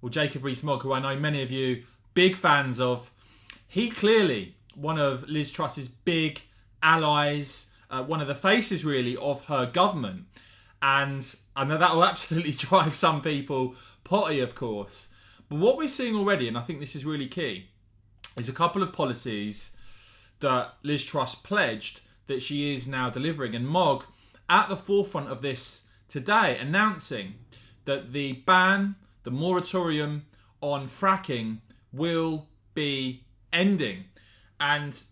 Well, Jacob Rees-Mogg, who I know many of you big fans of, he clearly one of Liz Truss's big allies, one of the faces really of her government. And I know that will absolutely drive some people potty, of course. But what we're seeing already, and I think this is really key, is a couple of policies that Liz Truss pledged that she is now delivering. And Mogg at the forefront of this today, announcing that the ban, the moratorium on fracking will be ending. And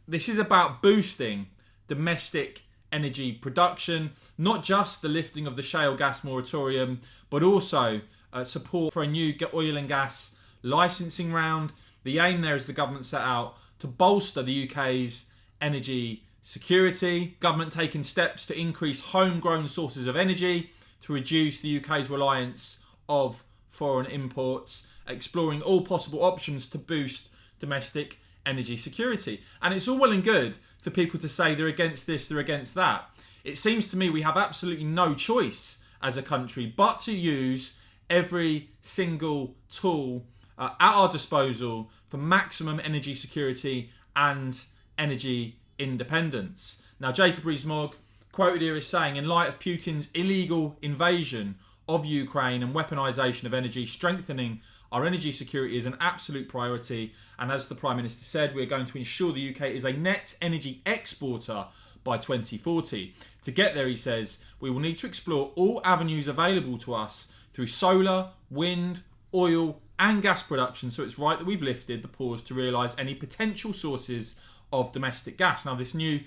this is about boosting domestic energy production, not just the lifting of the shale gas moratorium, but also support for a new oil and gas licensing round. The aim there is the government set out to bolster the UK's energy security. Government taking steps to increase homegrown sources of energy to reduce the UK's reliance of foreign imports, exploring all possible options to boost domestic energy security. And it's all well and good for people to say they're against this, they're against that. It seems to me we have absolutely no choice as a country but to use every single tool at our disposal for maximum energy security and energy independence. Now, Jacob Rees-Mogg, quoted here, is saying, in light of Putin's illegal invasion of Ukraine and weaponisation of energy, strengthening our energy security is an absolute priority. And as the Prime Minister said, we're going to ensure the UK is a net energy exporter by 2040. To get there, he says, we will need to explore all avenues available to us through solar, wind, oil and gas production. So it's right that we've lifted the pause to realise any potential sources of domestic gas. Now, this new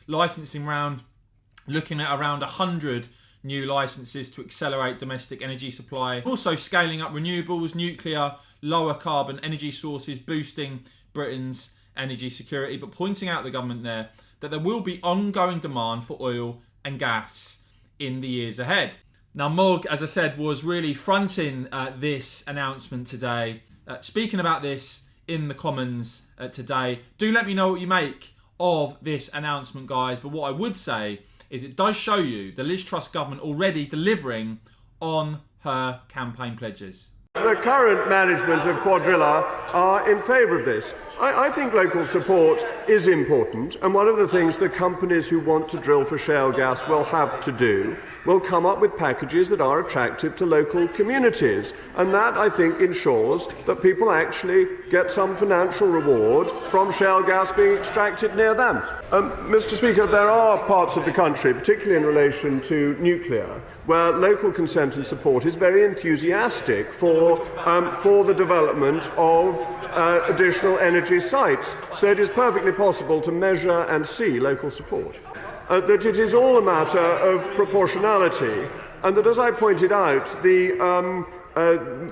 licensing round, looking at around 100 new licences to accelerate domestic energy supply. Also scaling up renewables, nuclear, lower carbon energy sources, boosting Britain's energy security. But pointing out the government there that there will be ongoing demand for oil and gas in the years ahead. Now, Mogg, as I said, was really fronting this announcement today, speaking about this in the Commons today. Do let me know what you make of this announcement, guys. But what I would say is it does show you the Liz Truss government already delivering on her campaign pledges. The current management of Quadrilla are in favour of this. I think local support is important, and one of the things the companies who want to drill for shale gas will have to do will come up with packages that are attractive to local communities, and that, I think, ensures that people actually get some financial reward from shale gas being extracted near them. Mr. Speaker, there are parts of the country, particularly in relation to nuclear, where local consent and support is very enthusiastic for the development of additional energy sites. So it is perfectly possible to measure and see local support. That it is all a matter of proportionality, and that, as I pointed out, the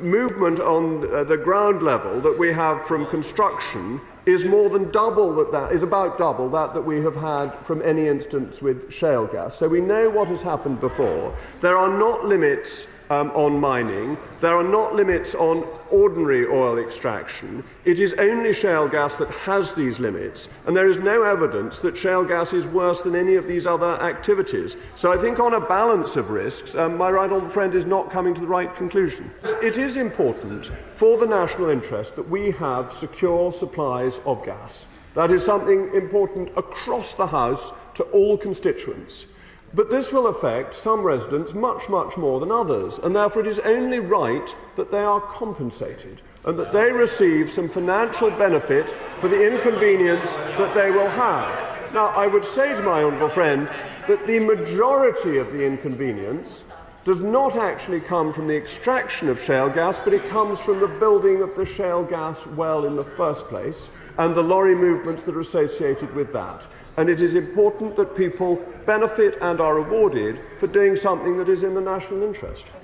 movement on the ground level that we have from construction is more than double is about double that we have had from any instance with shale gas. So we know what has happened before. There are not limits on mining. There are not limits on ordinary oil extraction. It is only shale gas that has these limits, and there is no evidence that shale gas is worse than any of these other activities. So I think on a balance of risks, my right honourable friend is not coming to the right conclusion. It is important for the national interest that we have secure supplies of gas. That is something important across the House to all constituents. But this will affect some residents much, much more than others, and therefore it is only right that they are compensated and that they receive some financial benefit for the inconvenience that they will have. Now, I would say to my honourable friend that the majority of the inconvenience does not actually come from the extraction of shale gas, but it comes from the building of the shale gas well in the first place and the lorry movements that are associated with that. And it is important that people benefit and are rewarded for doing something that is in the national interest.